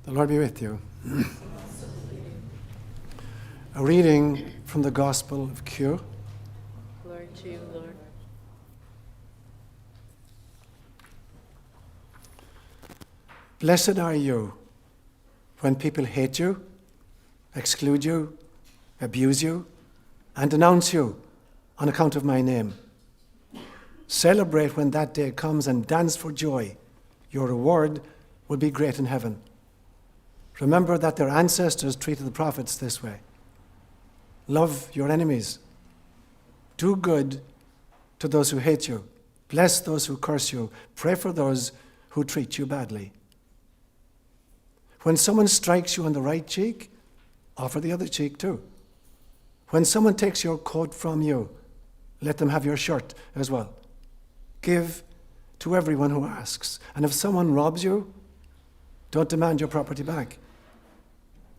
The Lord be with you. A reading from the Gospel of Q. Glory to you, Lord. Blessed are you when people hate you, exclude you, abuse you, and denounce you on account of my name. Celebrate when that day comes and dance for joy. Your reward will be great in heaven. Remember that their ancestors treated the prophets this way. Love your enemies. Do good to those who hate you. Bless those who curse you. Pray for those who treat you badly. When someone strikes you on the right cheek, offer the other cheek too. When someone takes your coat from you, let them have your shirt as well. Give to everyone who asks. And if someone robs you, don't demand your property back.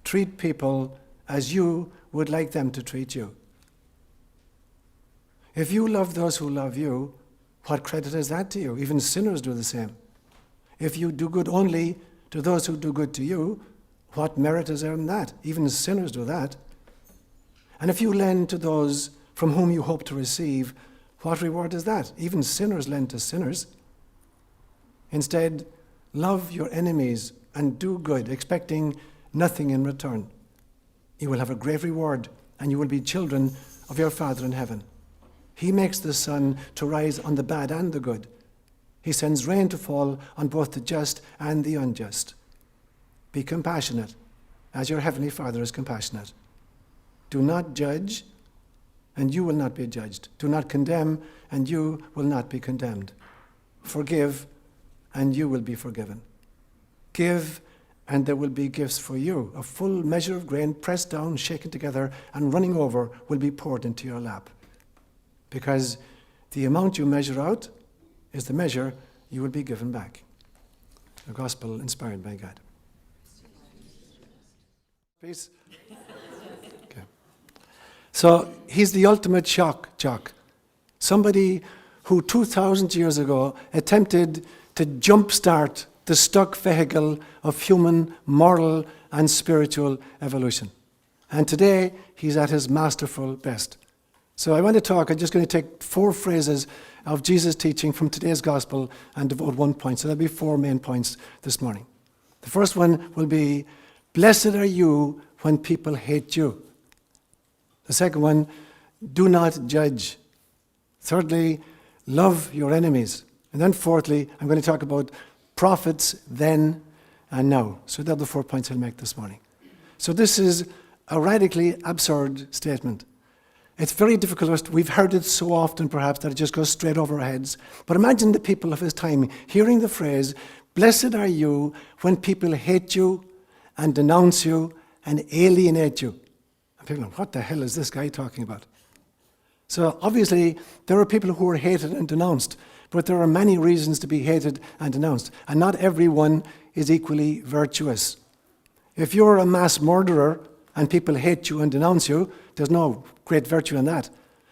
Treat people as you would like them to treat you. If you love those who love you, what credit is that to you? Even sinners do the same. If you do good only to those who do good to you, what merit is there in that? Even sinners do that. And if you lend to those from whom you hope to receive, what reward is that? Even sinners lend to sinners. Instead, love your enemies and do good, expecting nothing in return. You will have a great reward, and you will be children of your Father in heaven. He makes the sun to rise on the bad and the good. He sends rain to fall on both the just and the unjust. Be compassionate, as your heavenly Father is compassionate. Do not judge, and you will not be judged. Do not condemn, and you will not be condemned. Forgive, and you will be forgiven. Give, and there will be gifts for you. A full measure of grain, pressed down, shaken together, and running over, will be poured into your lap. Because the amount you measure out is the measure you will be given back. The gospel inspired by God. Peace. Okay. So he's the ultimate shock jock. Somebody who 2,000 years ago attempted to jumpstart the stuck vehicle of human moral and spiritual evolution. And today, he's at his masterful best. So I'm just going to take 4 phrases of Jesus' teaching from today's gospel and devote 1 point. So there'll be 4 main points this morning. The first one will be, blessed are you when people hate you. The second one, do not judge. Thirdly, love your enemies. And then fourthly, I'm going to talk about prophets then and now. So they're the 4 points I'll make this morning. So this is a radically absurd statement. It's very difficult. We've heard it so often, perhaps, that it just goes straight over our heads. But imagine the people of his time hearing the phrase, blessed are you when people hate you and denounce you and alienate you. And people are like, what the hell is this guy talking about? So obviously, there are people who are hated and denounced, but there are many reasons to be hated and denounced, and not everyone is equally virtuous. If you're a mass murderer and people hate you and denounce you, there's no great virtue in that.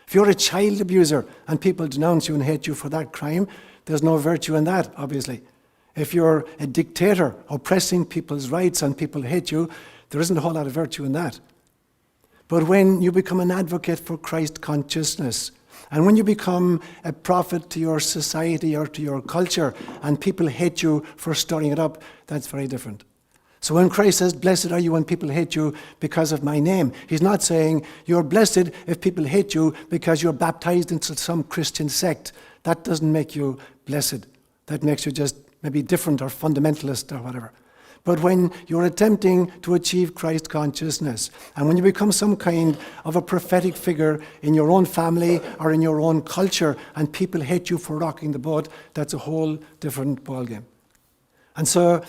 If you're a child abuser and people denounce you and hate you for that crime, there's no virtue in that, obviously. If you're a dictator oppressing people's rights and people hate you, there isn't a whole lot of virtue in that. But when you become an advocate for Christ consciousness, and when you become a prophet to your society or to your culture, and people hate you for stirring it up, that's very different. So when Christ says, blessed are you when people hate you because of my name, he's not saying you're blessed if people hate you because you're baptized into some Christian sect. That doesn't make you blessed. That makes you just maybe different or fundamentalist or whatever. But when you're attempting to achieve Christ consciousness, and when you become some kind of a prophetic figure in your own family or in your own culture, and people hate you for rocking the boat, that's a whole different ballgame. And so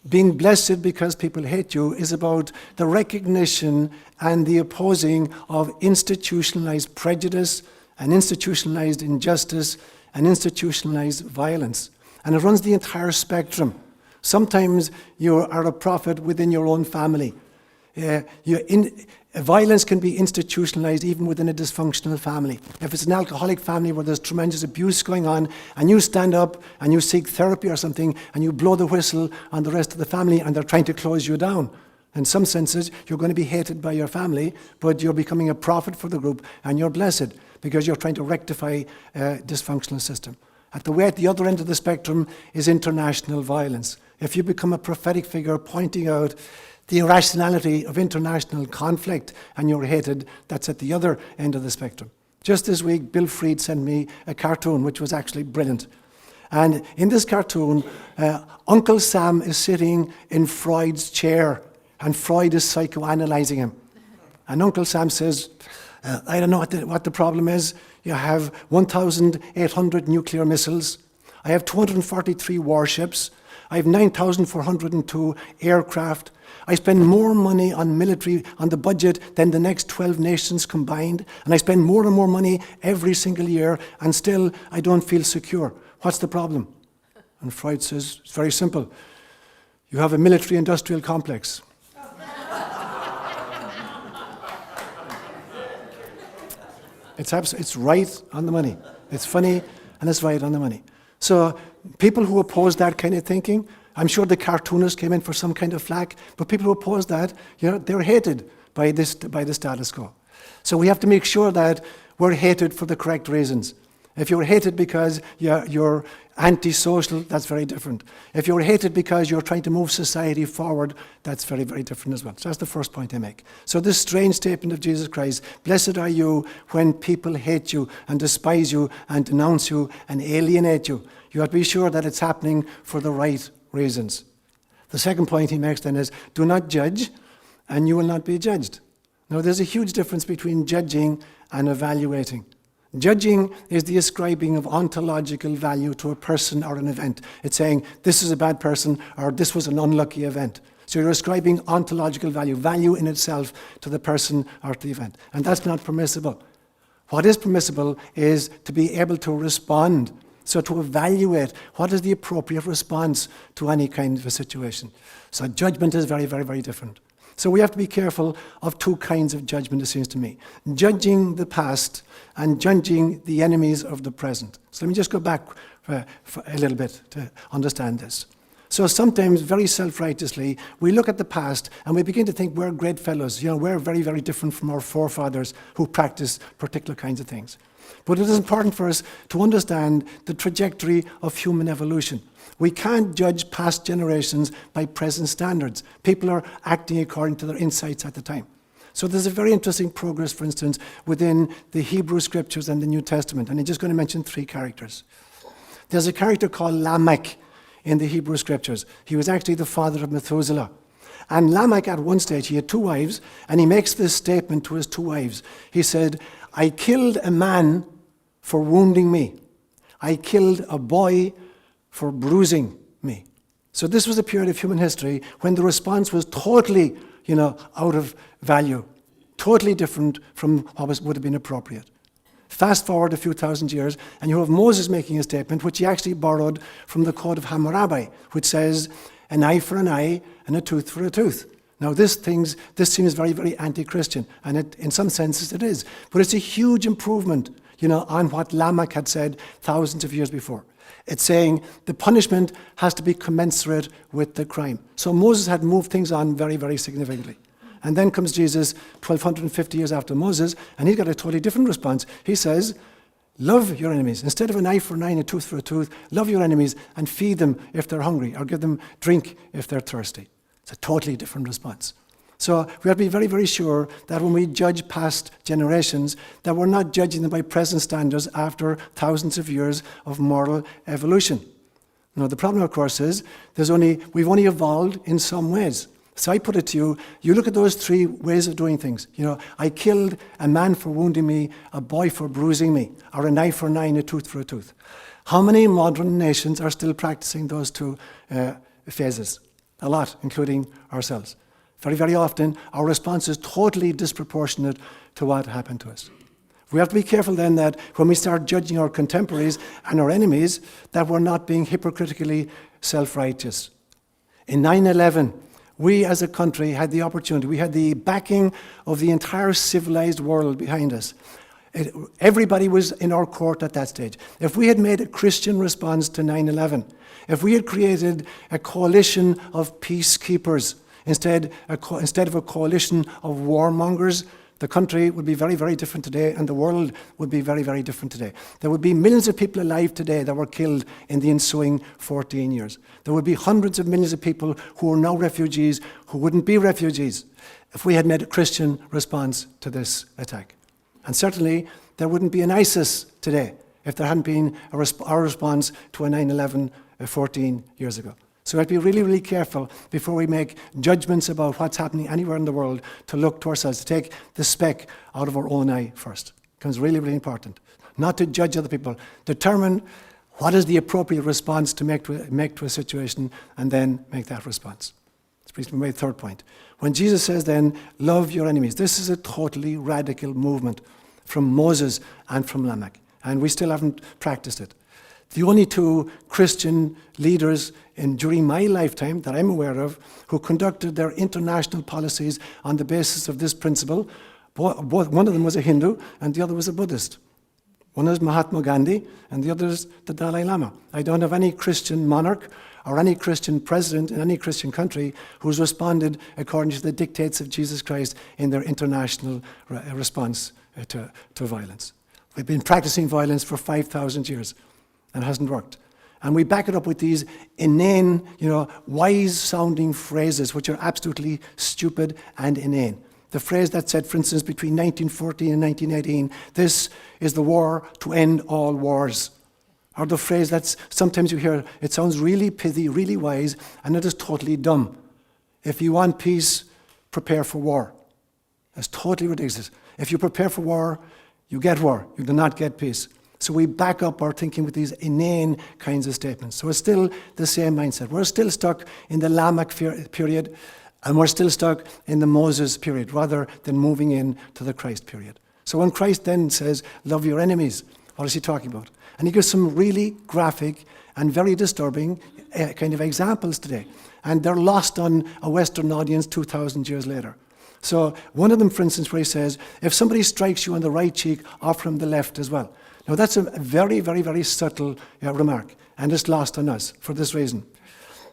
being blessed because people hate you is about the recognition and the opposing of institutionalized prejudice and institutionalized injustice and institutionalized violence. And it runs the entire spectrum. Sometimes you are a prophet within your own family. Violence can be institutionalized even within a dysfunctional family. If it's an alcoholic family where there's tremendous abuse going on, and you stand up and you seek therapy or something, and you blow the whistle on the rest of the family, and they're trying to close you down. In some senses, you're going to be hated by your family, but you're becoming a prophet for the group, and you're blessed because you're trying to rectify a dysfunctional system. At the other end of the spectrum is international violence. If you become a prophetic figure pointing out the irrationality of international conflict and you're hated, that's at the other end of the spectrum. Just this week, Bill Fried sent me a cartoon which was actually brilliant. And in this cartoon, Uncle Sam is sitting in Freud's chair, and Freud is psychoanalyzing him. And Uncle Sam says, I don't know what the problem is. You have 1,800 nuclear missiles. I have 243 warships. I have 9,402 aircraft. I spend more money on military, on the budget, than the next 12 nations combined. And I spend more and more money every single year, and still I don't feel secure. What's the problem? And Freud says, it's very simple. You have a military-industrial complex. It's right on the money. It's funny, and it's right on the money. So people who oppose that kind of thinking, I'm sure the cartoonists came in for some kind of flack, but people who oppose that, they're hated by the status quo. So we have to make sure that we're hated for the correct reasons. If you're hated because you're antisocial, that's very different. If you're hated because you're trying to move society forward, that's very, very different as well. So that's the first point I make. So this strange statement of Jesus Christ, blessed are you when people hate you and despise you and denounce you and alienate you. You have to be sure that it's happening for the right reasons. The second point he makes then is, do not judge and you will not be judged. Now there's a huge difference between judging and evaluating. Judging is the ascribing of ontological value to a person or an event. It's saying, this is a bad person, or this was an unlucky event. So you're ascribing ontological value in itself to the person or to the event. And that's not permissible. What is permissible is to be able to respond. So to evaluate what is the appropriate response to any kind of a situation. So judgment is very, very, very different. So we have to be careful of two kinds of judgment, it seems to me. Judging the past and judging the enemies of the present. So let me just go back for a little bit to understand this. So sometimes, very self-righteously, we look at the past and we begin to think we're great fellows. We're very, very different from our forefathers who practiced particular kinds of things. But it is important for us to understand the trajectory of human evolution. We can't judge past generations by present standards. People are acting according to their insights at the time. So there's a very interesting progress, for instance, within the Hebrew Scriptures and the New Testament. And I'm just going to mention three characters. There's a character called Lamech in the Hebrew Scriptures. He was actually the father of Methuselah. And Lamech, at one stage, he had two wives, and he makes this statement to his two wives. He said, I killed a man for wounding me. I killed a boy for bruising me. So this was a period of human history when the response was totally, out of value, totally different from what would have been appropriate. Fast forward a few thousand years, and you have Moses making a statement which he actually borrowed from the Code of Hammurabi, which says, an eye for an eye and a tooth for a tooth. Now this seems very, very anti-Christian, and in some senses it is. But it's a huge improvement, on what Lamech had said thousands of years before. It's saying the punishment has to be commensurate with the crime. So Moses had moved things on very, very significantly. And then comes Jesus 1,250 years after Moses, and he's got a totally different response. He says, love your enemies. Instead of an eye for an eye and a tooth for a tooth, love your enemies and feed them if they're hungry, or give them drink if they're thirsty. It's a totally different response. So we have to be very, very sure that when we judge past generations, that we're not judging them by present standards after thousands of years of moral evolution. Now, the problem, of course, is we've only evolved in some ways. So I put it to you, you look at those three ways of doing things. I killed a man for wounding me, a boy for bruising me, or an eye for an eye and a tooth for a tooth. How many modern nations are still practicing those two phases? A lot, including ourselves. Very, very often, our response is totally disproportionate to what happened to us. We have to be careful then that when we start judging our contemporaries and our enemies, that we're not being hypocritically self-righteous. In 9/11, we as a country had the opportunity, we had the backing of the entire civilized world behind us. Everybody was in our court at that stage. If we had made a Christian response to 9/11, if we had created a coalition of peacekeepers instead of a coalition of warmongers, the country would be very, very different today, and the world would be very, very different today. There would be millions of people alive today that were killed in the ensuing 14 years. There would be hundreds of millions of people who are now refugees who wouldn't be refugees if we had made a Christian response to this attack. And certainly, there wouldn't be an ISIS today if there hadn't been our response to a 9/11 14 years ago. So we have to be really, really careful before we make judgments about what's happening anywhere in the world to look to ourselves, to take the speck out of our own eye first. It becomes really, really important. Not to judge other people. Determine what is the appropriate response to make to a situation, and then make that response. It's my third point. When Jesus says then, love your enemies, this is a totally radical movement from Moses and from Lamech. And we still haven't practiced it. The only two Christian leaders during my lifetime that I'm aware of who conducted their international policies on the basis of this principle, one of them was a Hindu and the other was a Buddhist. One is Mahatma Gandhi and the other is the Dalai Lama. I don't have any Christian monarch or any Christian president in any Christian country who's responded according to the dictates of Jesus Christ in their international response to violence. We've been practicing violence for 5,000 years and it hasn't worked. And we back it up with these inane, wise-sounding phrases which are absolutely stupid and inane. The phrase that said, for instance, between 1914 and 1918, this is the war to end all wars. Or the phrase that sometimes you hear, it sounds really pithy, really wise, and it is totally dumb. If you want peace, prepare for war. That's totally ridiculous. If you prepare for war, you get war. You do not get peace. So we back up our thinking with these inane kinds of statements. So it's still the same mindset. We're still stuck in the Lamech period, and we're still stuck in the Moses period, rather than moving into the Christ period. So when Christ then says, love your enemies, what is he talking about? And he gives some really graphic and very disturbing kind of examples today. And they're lost on a Western audience 2,000 years later. So one of them, for instance, where he says, if somebody strikes you on the right cheek, offer him the left as well. Now that's a very, very, very subtle remark, and it's lost on us for this reason.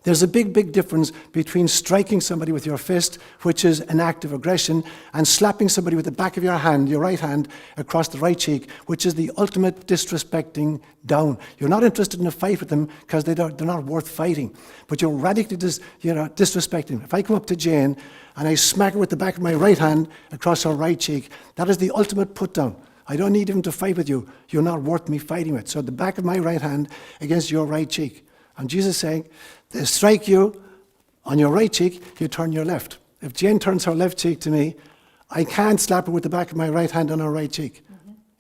There's a big, big difference between striking somebody with your fist, which is an act of aggression, and slapping somebody with the back of your hand, your right hand, across the right cheek, which is the ultimate disrespecting down. You're not interested in a fight with them because they're not worth fighting, but you're radically disrespecting. If I come up to Jane and I smack her with the back of my right hand across her right cheek, that is the ultimate put down. I don't need even to fight with you. You're not worth me fighting with. So the back of my right hand against your right cheek. And Jesus is saying, they strike you on your right cheek, you turn your left. If Jane turns her left cheek to me, I can't slap her with the back of my right hand on her right cheek.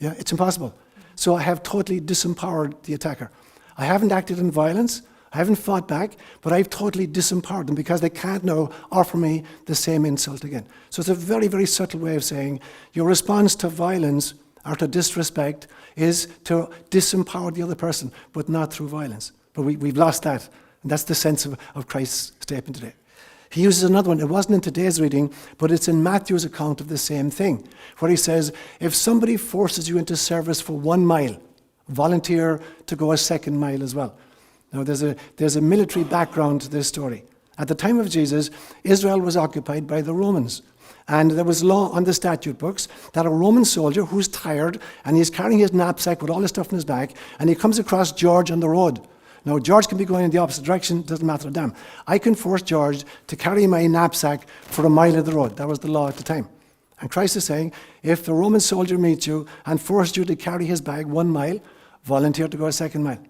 Yeah, it's impossible. So I have totally disempowered the attacker. I haven't acted in violence. I haven't fought back, but I've totally disempowered them because they can't now offer me the same insult again. So it's a very, very subtle way of saying your response to violence or to disrespect is to disempower the other person, but not through violence. But we've lost that. And that's the sense of Christ's statement today. He uses another one. It wasn't in today's reading, but it's in Matthew's account of the same thing, where he says, if somebody forces you into service for 1 mile, volunteer to go a 2nd mile as well. Now, there's a military background to this story. At the time of Jesus, Israel was occupied by the Romans. And there was law on the statute books that a Roman soldier who's tired and he's carrying his knapsack with all his stuff in his back, and he comes across George on the road. Now, George can be going in the opposite direction, doesn't matter a damn. I can force George to carry my knapsack for 1 mile of the road. That was the law at the time. And Christ is saying, if the Roman soldier meets you and forced you to carry his bag 1 mile, volunteer to go a 2nd mile.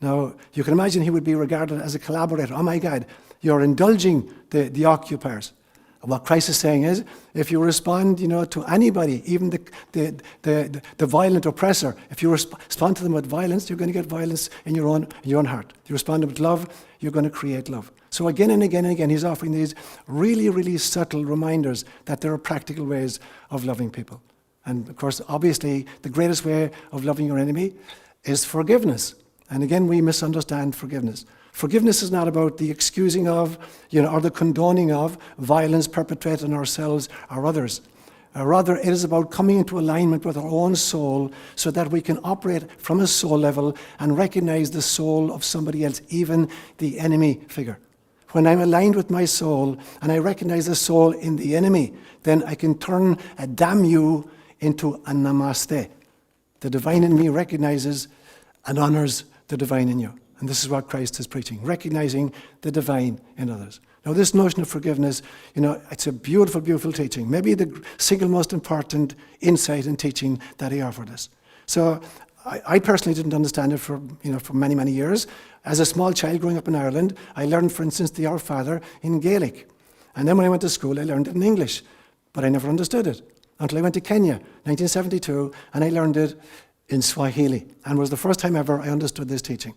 Now, you can imagine he would be regarded as a collaborator. Oh my God, you're indulging the occupiers. What Christ is saying is, if you respond, to anybody, even the violent oppressor, if you respond to them with violence, you're going to get violence in your own heart. If you respond with love, you're going to create love. So again and again and again, he's offering these really, really subtle reminders that there are practical ways of loving people. And of course, obviously, the greatest way of loving your enemy is forgiveness. And again, we misunderstand forgiveness. Forgiveness is not about the excusing of, or the condoning of violence perpetrated on ourselves or others. Rather, it is about coming into alignment with our own soul so that we can operate from a soul level and recognize the soul of somebody else, even the enemy figure. When I'm aligned with my soul and I recognize the soul in the enemy, then I can turn a damn you into a namaste. The divine in me recognizes and honors the divine in you. And this is what Christ is preaching, recognizing the divine in others. Now, this notion of forgiveness, it's a beautiful, beautiful teaching. Maybe the single most important insight and teaching that he offered us. So I personally didn't understand it for many, many years. As a small child growing up in Ireland, I learned, for instance, the Our Father in Gaelic. And then when I went to school, I learned it in English. But I never understood it until I went to Kenya, 1972, and I learned it in Swahili. And it was the first time ever I understood this teaching.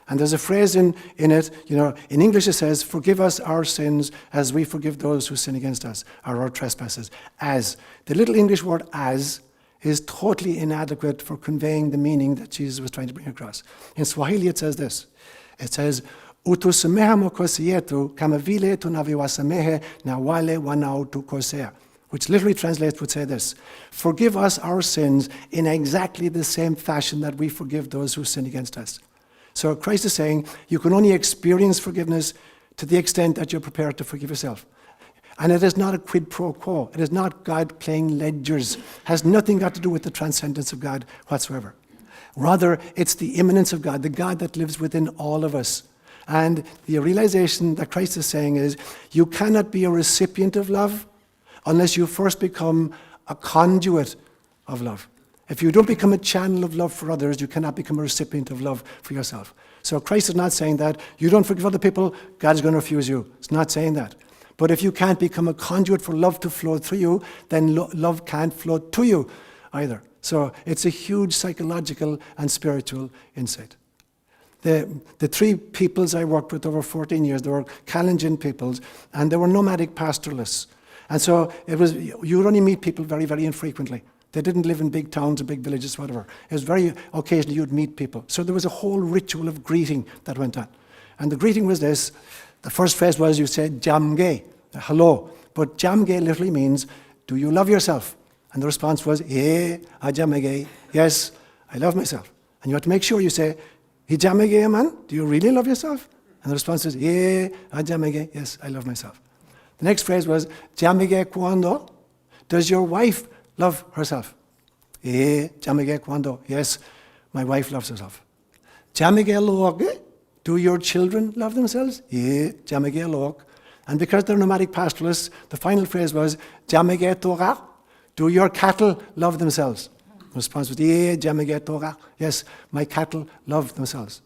And there's a phrase in it, in English it says, forgive us our sins as we forgive those who sin against us, or our trespasses. As. The little English word as is totally inadequate for conveying the meaning that Jesus was trying to bring across. In Swahili it says this. It says, utusamehe makosa yetu kama vile tunavyowasamehe na wale wanaotukosea. Which literally translates would say this: forgive us our sins in exactly the same fashion that we forgive those who sin against us. So Christ is saying you can only experience forgiveness to the extent that you're prepared to forgive yourself. And it is not a quid pro quo. It is not God playing ledgers. It has nothing got to do with the transcendence of God whatsoever. Rather, it's the immanence of God, the God that lives within all of us. And the realization that Christ is saying is you cannot be a recipient of love unless you first become a conduit of love. If you don't become a channel of love for others, you cannot become a recipient of love for yourself. So Christ is not saying that you don't forgive other people, God is going to refuse you. It's not saying that. But if you can't become a conduit for love to flow through you, then love can't flow to you either. So it's a huge psychological and spiritual insight. The three peoples I worked with over 14 years, they were Kalenjin peoples, and they were nomadic pastoralists. And so you would only meet people very, very infrequently. They didn't live in big towns or big villages, whatever. It was very occasionally you'd meet people. So there was a whole ritual of greeting that went on. And the greeting was this. The first phrase was you said, Jamge, hello. But Jamge literally means, do you love yourself? And the response was, Jamege, yes, I love myself. And you have to make sure you say, Jamege, man, do you really love yourself? And the response is, Jamege, yes, I love myself. The next phrase was, Jamege cuando? Does your wife love herself? Jamege cuando? Yes, my wife loves herself. Jamege loge? Do your children love themselves? Jamege log. And because they're nomadic pastoralists, the final phrase was, Jamege tora? Do your cattle love themselves? The response was, Jamege tora? Yes, my cattle love themselves.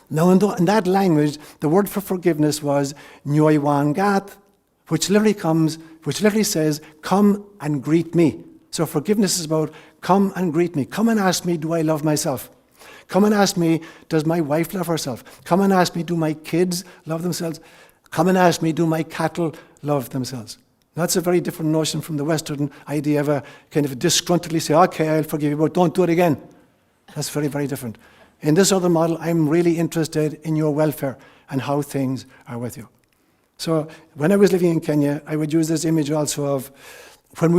Now in that language, the word for forgiveness was nyoiwangat, which literally says, come and greet me. So forgiveness is about come and greet me. Come and ask me, do I love myself? Come and ask me, does my wife love herself? Come and ask me, do my kids love themselves? Come and ask me, do my cattle love themselves? That's a very different notion from the Western idea of a kind of disgruntledly say, okay, I'll forgive you, but don't do it again. That's very, very different. In this other model, I'm really interested in your welfare and how things are with you. So when I was living in Kenya, I would use this image also of when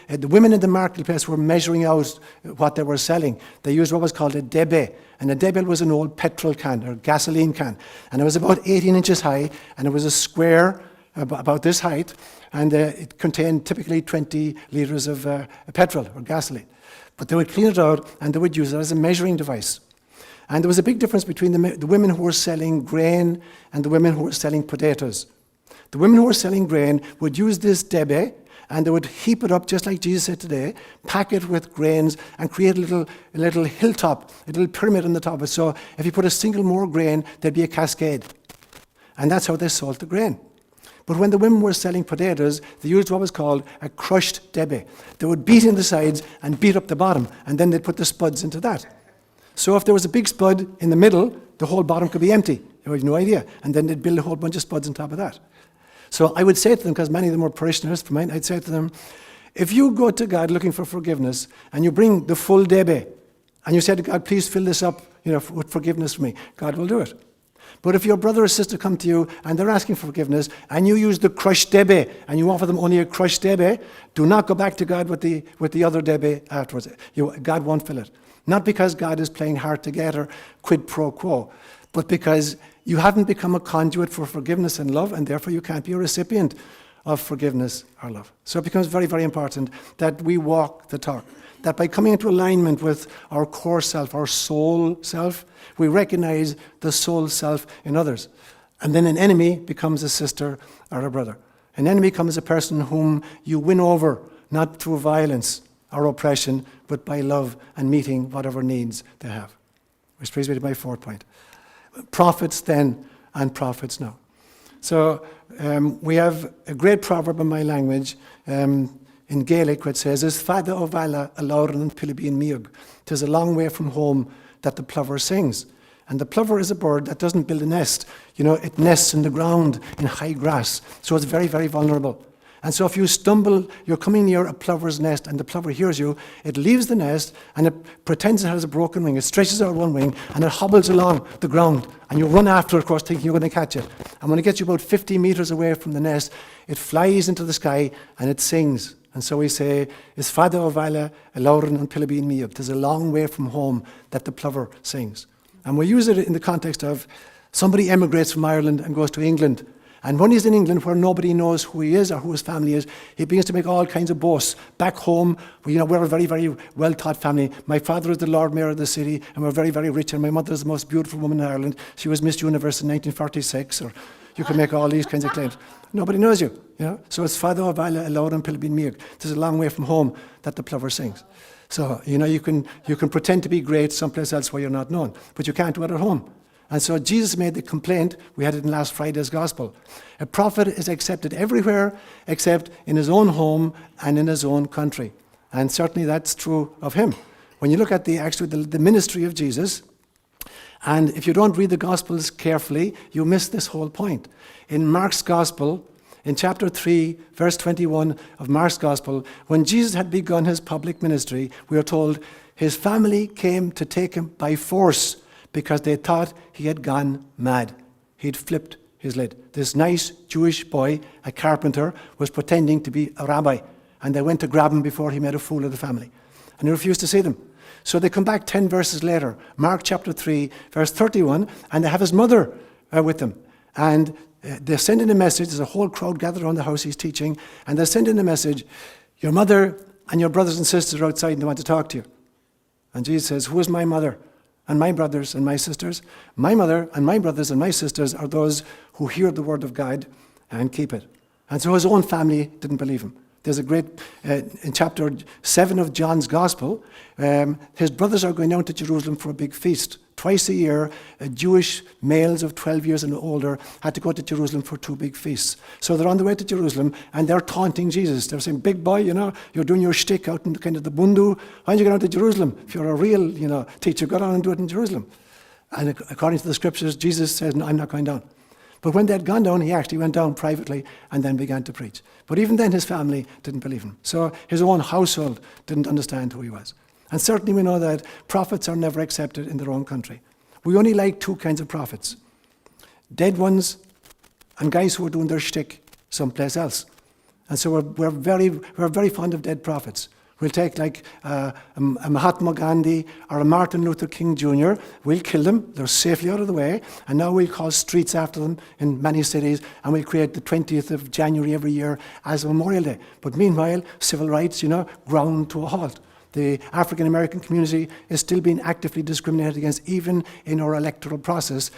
the women in the marketplace were measuring out what they were selling. They used what was called a debe. And a debe was an old petrol can or gasoline can. And it was about 18 inches high, and it was a square about this height, and it contained typically 20 litres of petrol or gasoline. But they would clean it out, and they would use it as a measuring device. And there was a big difference between the women who were selling grain and the women who were selling potatoes. The women who were selling grain would use this debe, and they would heap it up just like Jesus said today, pack it with grains, and create a little hilltop, a little pyramid on the top of it. So if you put a single more grain, there'd be a cascade. And that's how they sold the grain. But when the women were selling potatoes, they used what was called a crushed debe. They would beat in the sides and beat up the bottom, and then they'd put the spuds into that. So if there was a big spud in the middle, the whole bottom could be empty. You had no idea. And then they'd build a whole bunch of spuds on top of that. So I would say to them, because many of them were parishioners for mine, I'd say to them, if you go to God looking for forgiveness and you bring the full debe and you say to God, please fill this up with forgiveness for me, God will do it. But if your brother or sister come to you and they're asking for forgiveness and you use the crushed debe and you offer them only a crushed debe, do not go back to God with the other debe afterwards. God won't fill it. Not because God is playing hard to get or quid pro quo, but because you haven't become a conduit for forgiveness and love, and therefore you can't be a recipient of forgiveness or love. So it becomes very, very important that we walk the talk. That by coming into alignment with our core self, our soul self, we recognize the soul self in others. And then an enemy becomes a sister or a brother. An enemy becomes a person whom you win over, not through violence or oppression, but by love and meeting whatever needs they have. Which brings me to my fourth point. Prophets then and prophets now. So we have a great proverb in my language, in Gaelic, which says, "Is fada o vala a lauren and pilibin miug." 'Tis a long way from home that the plover sings. And the plover is a bird that doesn't build a nest. It nests in the ground in high grass. So it's very, very vulnerable. And so if you stumble, you're coming near a plover's nest and the plover hears you, it leaves the nest and it pretends it has a broken wing. It stretches out one wing and it hobbles along the ground. And you run after it, of course, thinking you're going to catch it. And when it gets you about 50 meters away from the nest, it flies into the sky and it sings. And so we say, "Is fada o vala a lauren and pilibin miug." There's a long way from home that the plover sings. And we use it in the context of somebody emigrates from Ireland and goes to England. And when he's in England, where nobody knows who he is or who his family is, he begins to make all kinds of boasts. Back home, we're a very, very well-taught family. My father is the Lord Mayor of the city, and we're very, very rich. And my mother is the most beautiful woman in Ireland. She was Miss Universe in 1946, or you can make all these kinds of claims. Nobody knows you, So it's fada o vala a lauren pilibin miug. There's a long way from home that the plover sings. So, you can pretend to be great someplace else where you're not known, but you can't do it at home. And so Jesus made the complaint, we had it in last Friday's gospel. A prophet is accepted everywhere except in his own home and in his own country. And certainly that's true of him. When you look at the ministry of Jesus, and if you don't read the gospels carefully, you miss this whole point. In Mark's gospel, in chapter 3, verse 21 of Mark's gospel, when Jesus had begun his public ministry, we are told his family came to take him by force because they thought he had gone mad. He'd flipped his lid. This nice Jewish boy, a carpenter, was pretending to be a rabbi, and they went to grab him before he made a fool of the family. And he refused to see them. So they come back 10 verses later, Mark chapter 3, verse 31, and they have his mother with them. And they send in a message. There's a whole crowd gathered around the house he's teaching, and they send in a message, "Your mother and your brothers and sisters are outside and they want to talk to you." And Jesus says, "Who is my mother and my brothers and my sisters? My mother and my brothers and my sisters are those who hear the word of God and keep it." And so his own family didn't believe him. There's a great, in chapter 7 of John's Gospel, his brothers are going down to Jerusalem for a big feast. Twice a year, Jewish males of 12 years and older had to go to Jerusalem for 2 big feasts. So they're on the way to Jerusalem, and they're taunting Jesus. They're saying, "Big boy, you're doing your shtick out in kind of the bundu. Why don't you get on to Jerusalem? If you're a real, teacher, go down and do it in Jerusalem." And according to the scriptures, Jesus says, "No, I'm not going down." But when they had gone down, he actually went down privately and then began to preach. But even then, his family didn't believe him. So his own household didn't understand who he was. And certainly we know that prophets are never accepted in their own country. We only like 2 kinds of prophets: dead ones and guys who are doing their shtick someplace else. And so we're very fond of dead prophets. We'll take like a Mahatma Gandhi or a Martin Luther King Jr. We'll kill them. They're safely out of the way. And now we'll call streets after them in many cities. And we'll create the 20th of January every year as a Memorial Day. But meanwhile, civil rights, ground to a halt. The African American community is still being actively discriminated against, even in our electoral process,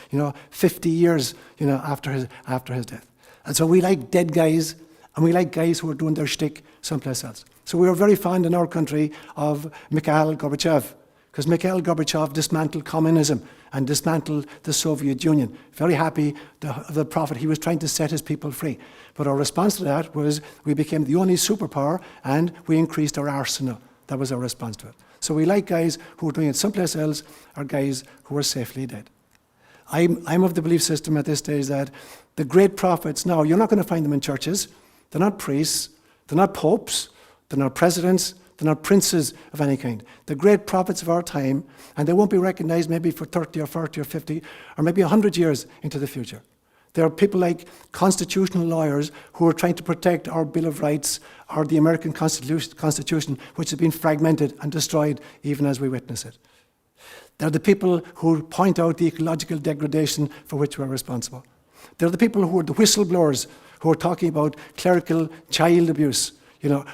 50 years, after his death. And so we like dead guys, and we like guys who are doing their shtick someplace else. So we are very fond in our country of Mikhail Gorbachev, because Mikhail Gorbachev dismantled communism and dismantled the Soviet Union. Very happy the prophet. He was trying to set his people free. But our response to that was we became the only superpower and we increased our arsenal. That was our response to it. So we like guys who are doing it someplace else or guys who are safely dead. I'm of the belief system at this stage that the great prophets now, you're not going to find them in churches. They're not priests. They're not popes. They're not presidents. They're not princes of any kind. They're great prophets of our time, and they won't be recognized maybe for 30 or 40 or 50 or maybe 100 years into the future. There are people like constitutional lawyers who are trying to protect our Bill of Rights or the American Constitution, which has been fragmented and destroyed even as we witness it. They're the people who point out the ecological degradation for which we're responsible. They're the people who are the whistleblowers who are talking about clerical child abuse,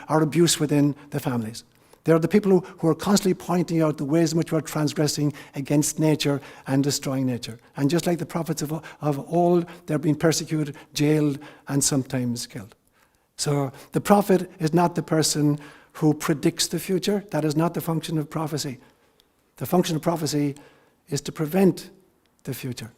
or abuse within the families. They're the people who are constantly pointing out the ways in which we're transgressing against nature and destroying nature. And just like the prophets of old, they're being persecuted, jailed, and sometimes killed. So the prophet is not the person who predicts the future. That is not the function of prophecy. The function of prophecy is to prevent the future.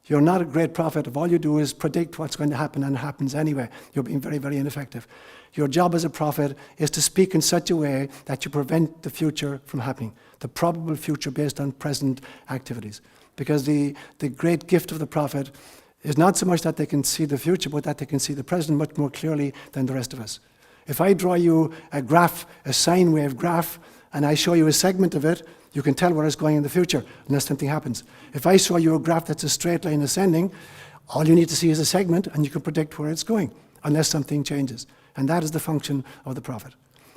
You're not a great prophet if all you do is predict what's going to happen and it happens anyway. You're being very, very ineffective. Your job as a prophet is to speak in such a way that you prevent the future from happening, the probable future based on present activities. Because the great gift of the prophet is not so much that they can see the future, but that they can see the present much more clearly than the rest of us. If I draw you a graph, a sine wave graph, and I show you a segment of it, you can tell where it's going in the future, unless something happens. If I show you a graph that's a straight line ascending, all you need to see is a segment, and you can predict where it's going, unless something changes. And that is the function of the prophet.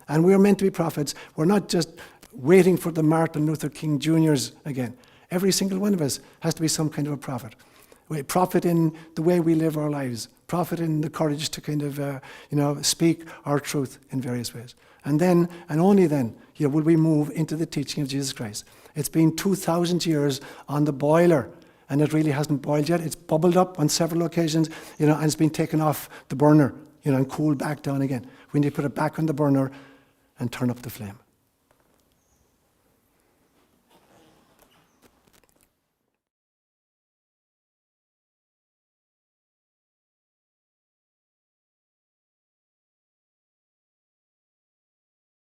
And we are meant to be prophets. We're not just waiting for the Martin Luther King Jr.'s again. Every single one of us has to be some kind of a prophet. A prophet in the way we live our lives. Prophet in the courage to kind of, speak our truth in various ways. And then, and only then, will we move into the teaching of Jesus Christ. It's been 2,000 years on the boiler, and it really hasn't boiled yet. It's bubbled up on several occasions, and it's been taken off the burner, and cooled back down again. We need to put it back on the burner and turn up the flame.